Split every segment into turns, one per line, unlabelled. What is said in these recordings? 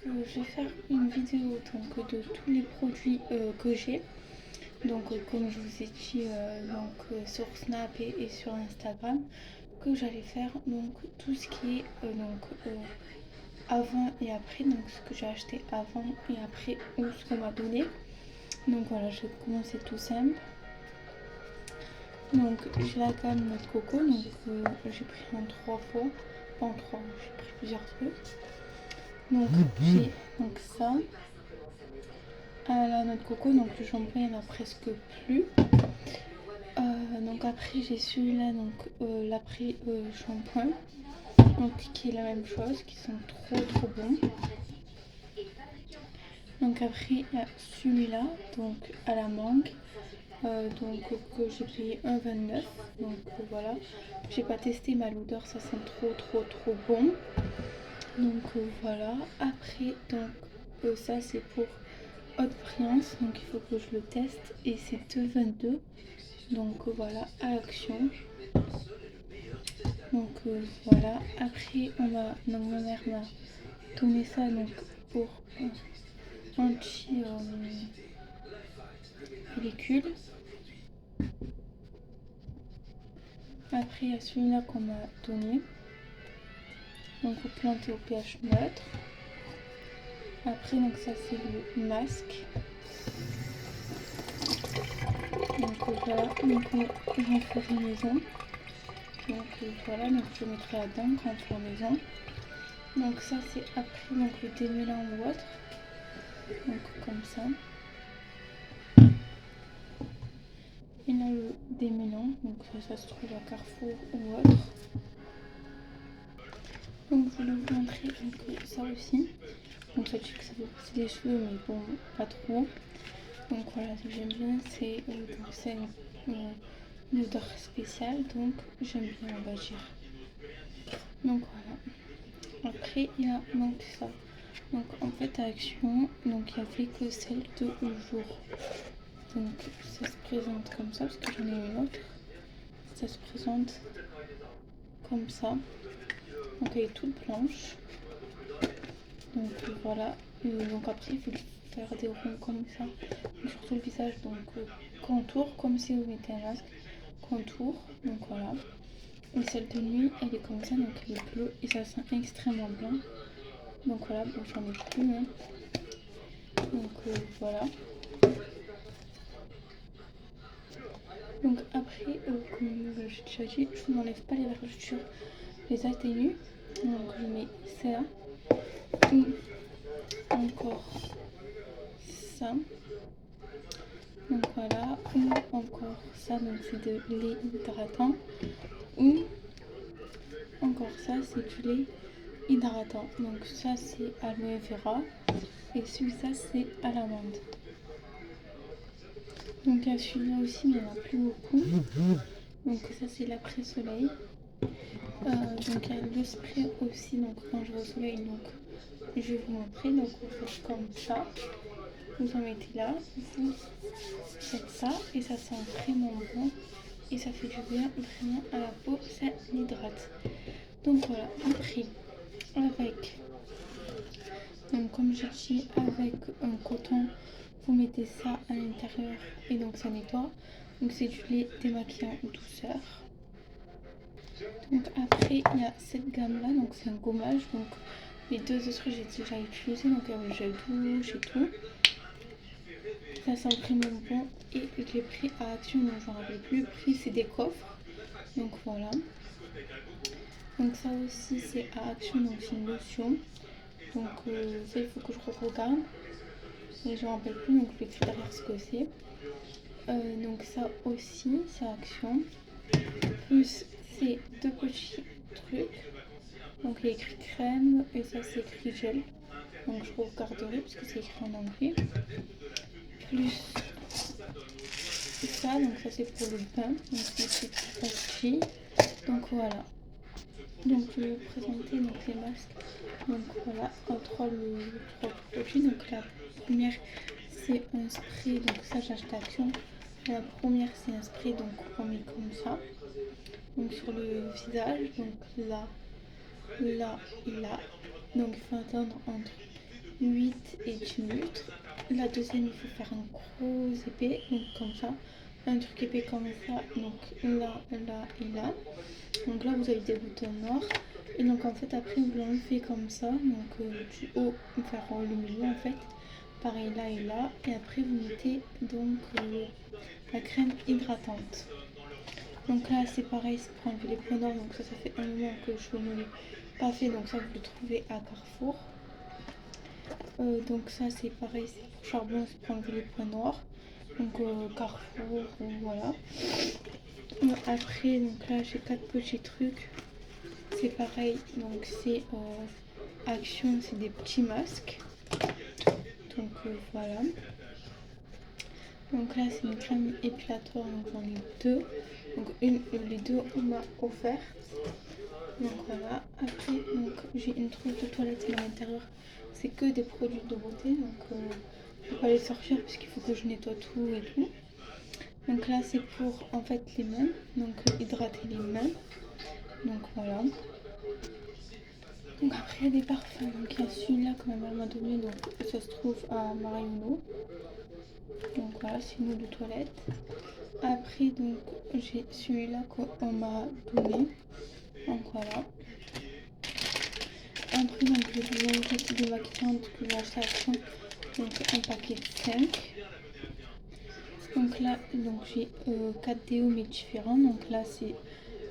je vais faire une vidéo donc, de tous les produits que j'ai. Donc comme je vous ai dit sur Snap et sur Instagram, que j'allais faire donc tout ce qui est avant et après, donc ce que j'ai acheté avant et après ou ce qu'on m'a donné. Donc voilà, je vais commencer tout simple. Donc j'ai la gamme Noix de Coco, donc j'ai pris en 3 fois, pas en 3, j'ai pris plusieurs trucs. Donc j'ai donc ça, à la Noix de Coco, donc le shampoing il n'y en a presque plus. Donc après j'ai celui-là, donc l'après shampoing, donc qui est la même chose, qui sont trop bons. Donc après il y a celui-là, donc à la mangue. Donc que j'ai payé 1,29. Donc voilà, j'ai pas testé, mais l'odeur ça sent trop bon. Donc voilà, après donc ça c'est pour haute brillance, donc il faut que je le teste et c'est 2,22. Donc voilà, à Action. Donc voilà, après donc ma mère m'a donné ça donc pour anti pellicule. Après il y a celui-là qu'on m'a donné, donc pour planter au pH neutre. Après donc ça c'est le masque. Donc voilà, donc j'en ferai maison. Donc voilà, donc je mettrai là-dedans quand on fera maison. Donc ça c'est après donc le démêlant ou autre. Donc comme ça. Et là le démêlant, donc ça se trouve à Carrefour ou autre. Donc je voulais vous montrer donc, ça aussi. Donc ça dit que ça fait pousser des cheveux, mais bon, pas trop. Donc voilà, ce que j'aime bien, c'est une odeur spéciale, donc j'aime bien, on va dire. Donc voilà. Après il y a donc ça. Donc en fait à Action, donc il n'y avait que celle de jour. Donc ça se présente comme ça, parce que j'en ai une autre. Ça se présente comme ça. Donc elle est toute blanche. Donc voilà. Donc après il faut faire des ronds comme ça. Surtout le visage, donc contour, comme si vous mettez un masque. Contour, donc voilà. Et celle de nuit, elle est comme ça, donc elle est bleue et ça sent extrêmement blanc. Donc voilà, bon j'en ai plus. Hein. Donc voilà. Donc après, comme j'ai déjà dit, je n'enlève pas les vergetures, les atténue. Donc je mets ça. Ou encore ça. Donc voilà. Ou encore ça, donc c'est de lait hydratant. Ou encore ça, c'est du lait hydratant. Donc ça c'est aloe vera. Et celui-là c'est à l'amande. Donc il y a celui-là aussi, mais il n'y en a plus beaucoup. Donc ça c'est l'après-soleil. Donc il y a le spray aussi, donc quand je vais au soleil, donc je vais vous montrer. Donc vous faites comme ça, vous en mettez là, vous faites ça et ça sent vraiment bon et ça fait du bien vraiment à la peau, ça l'hydrate. Donc voilà, après avec, donc comme j'ai dit, avec un coton, vous mettez ça à l'intérieur et donc ça nettoie. Donc c'est du lait démaquillant douceur. Donc après il y a cette gamme là, donc c'est un gommage. Donc les deux autres j'ai déjà utilisé, donc le gel douche et tout. Ça sent vraiment bon et je l'ai pris à Action, donc je ne me rappelle plus. Le prix c'est des coffres. Donc voilà. Donc ça aussi c'est à Action, donc c'est une lotion. Donc ça il faut que je regarde. Et je ne me rappelle plus, donc je vais écrire derrière ce que c'est. Donc ça aussi c'est à Action. Plus c'est deux petits trucs. Donc il y a écrit crème et ça c'est écrit gel. Donc je regarderai parce que c'est écrit en anglais. Plus ça, donc ça c'est pour le bain. Donc c'est petites pastilles. Donc voilà. Donc je vais vous présenter donc, les masques. Donc voilà, trois produits. Donc la première c'est un spray. Donc ça j'ai acheté Action. La première c'est un spray, donc on met comme ça. Donc sur le visage, donc là et là. Donc il faut attendre entre 8 et 10 minutes. La deuxième, il faut faire un gros épée, donc comme ça. Un truc épais comme ça, donc là, là et là. Donc là, vous avez des boutons noirs. Et donc en fait, après, vous l'enlevez comme ça. Donc du haut vers le milieu en fait. Pareil là et là. Et après, vous mettez donc la crème hydratante. Donc là, c'est pareil, c'est pour enlever les points noirs. Donc ça fait un moment que je ne l'ai pas fait. Donc ça, vous le trouvez à Carrefour. Donc ça, c'est pareil, c'est pour charbon, c'est pour enlever les points noirs. Donc Carrefour, voilà. Après, donc là, j'ai 4 petits trucs. C'est pareil, donc c'est Action, c'est des petits masques. Donc voilà. Donc là, c'est une crème épilatoire, donc j'en ai deux. Donc les deux, on m'a offert. Donc voilà. Après, donc j'ai une trousse de toilette à l'intérieur. C'est que des produits de beauté, donc je vais pas les sortir parce qu'il faut que je nettoie tout et tout. Donc là, c'est pour en fait les mains, donc hydrater les mains. Donc voilà. Donc après, il y a des parfums. Donc il y a celui-là que ma mère m'a donné, donc ça se trouve à Mariano. Donc voilà, c'est une eau de toilette. Après, donc j'ai celui-là qu'on m'a donné. Donc voilà. Après, donc j'ai des démaquillantes que j'ai acheté à Action. Donc un paquet de 5. Donc là, donc j'ai 4 déos mais différents. Donc là, c'est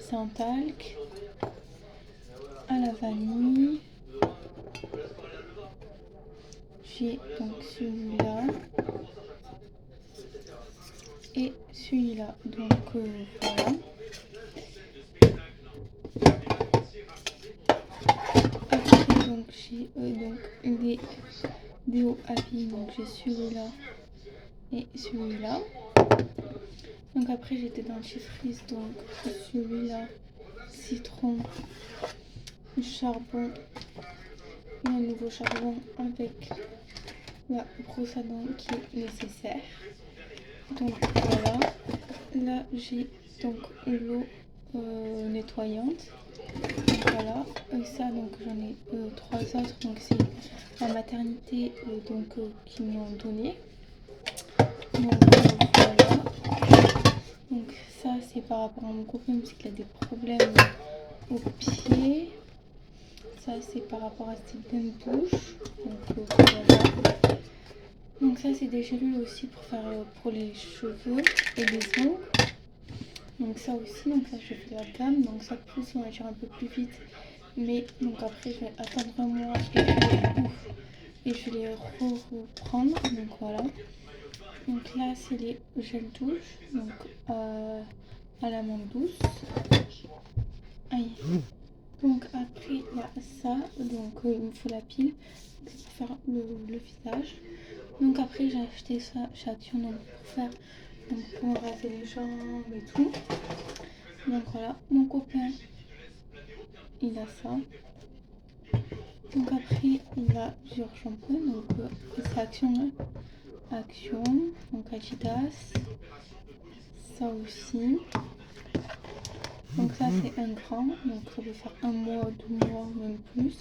sans talc, à la vanille. J'ai donc celui-là et celui-là. Donc voilà. Après, donc j'ai donc les déos à vie. Donc j'ai celui-là et celui-là. Donc après, j'ai des dentifrices. Donc celui-là, citron, charbon et un nouveau charbon avec la brosse à dents qui est nécessaire. Donc voilà, là j'ai donc l'eau nettoyante. Donc voilà, ça donc j'en ai 3 autres, donc c'est la maternité qui m'ont donné. Donc voilà, donc ça c'est par rapport à mon copain parce qu'il a des problèmes aux pieds. Ça c'est par rapport à ses bains de bouche. Donc voilà. Donc ça c'est des gélules aussi pour faire pour les cheveux et les ongles. Donc ça aussi, donc ça je fais la gamme, donc ça plus on va dire un peu plus vite. Mais donc après je vais attendre un mois et je vais les reprendre. Donc voilà. Donc là c'est les gels douche, donc à la menthe douce. Aïe. Donc après il y a ça, donc il me faut la pile pour faire le visage. Donc après j'ai acheté ça chez Action donc pour faire pour me raser les jambes et tout. Donc voilà, mon copain il a ça. Donc après il a plusieurs shampoings, donc c'est Action, hein. Action, donc Adidas, ça aussi. Donc ça c'est un grand, donc ça peut faire un mois, 2 mois, même plus.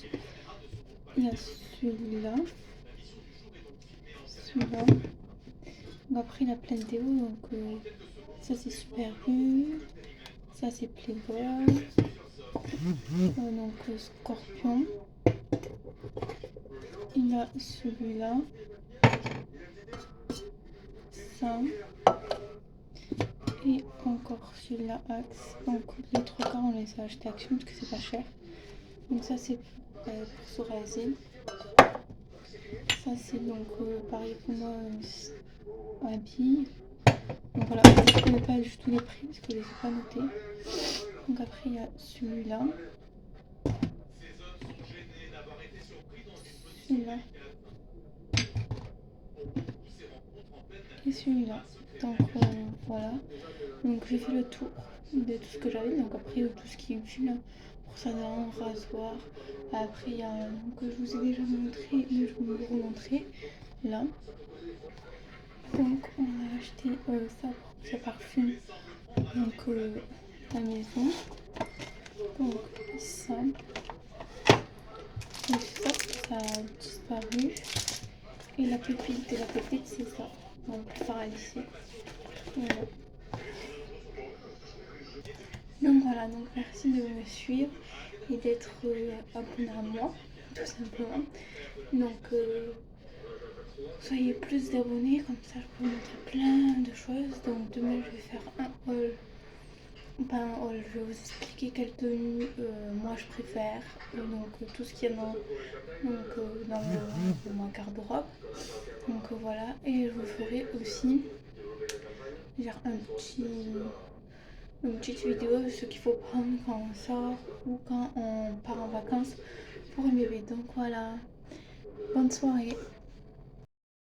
Il y a celui-là. Celui-là. Donc après il a plein de déos, donc ça c'est Super U, ça c'est Playboy, donc Scorpion. Il a celui-là, ça, et encore celui-là Axe. Donc les 3 quarts on les a achetés Action parce que c'est pas cher. Donc ça c'est pour se raser. Ça c'est donc pareil pour moi habille. Donc voilà, je ne connais pas du tout les prix parce que je les ai pas notés. Donc après il y a celui-là. Celui-là. Et celui-là. Donc voilà. Donc j'ai fait le tour de tout ce que j'avais. Donc après tout ce qui est utile pour ça dans rasoir. Après il y a que je vous ai déjà montré, mais je vais vous le remontrer là. Donc on a acheté ça pour ce parfum. Donc la maison. Donc ça. Donc ça a disparu. Et la pépite de la pépite, c'est ça. On peut faire ici. Voilà. Donc voilà, donc merci de me suivre et d'être abonné à moi, tout simplement. Donc soyez plus d'abonnés, comme ça je peux vous montrer plein de choses. Donc demain je vais faire un haul. Pas un haul, je vais vous expliquer quelle tenue moi je préfère. Donc tout ce qu'il y a dans ma garde-robe. Donc voilà, et je vous ferai aussi genre une petite vidéo de ce qu'il faut prendre quand on sort ou quand on part en vacances pour un bébé. Donc voilà, bonne soirée.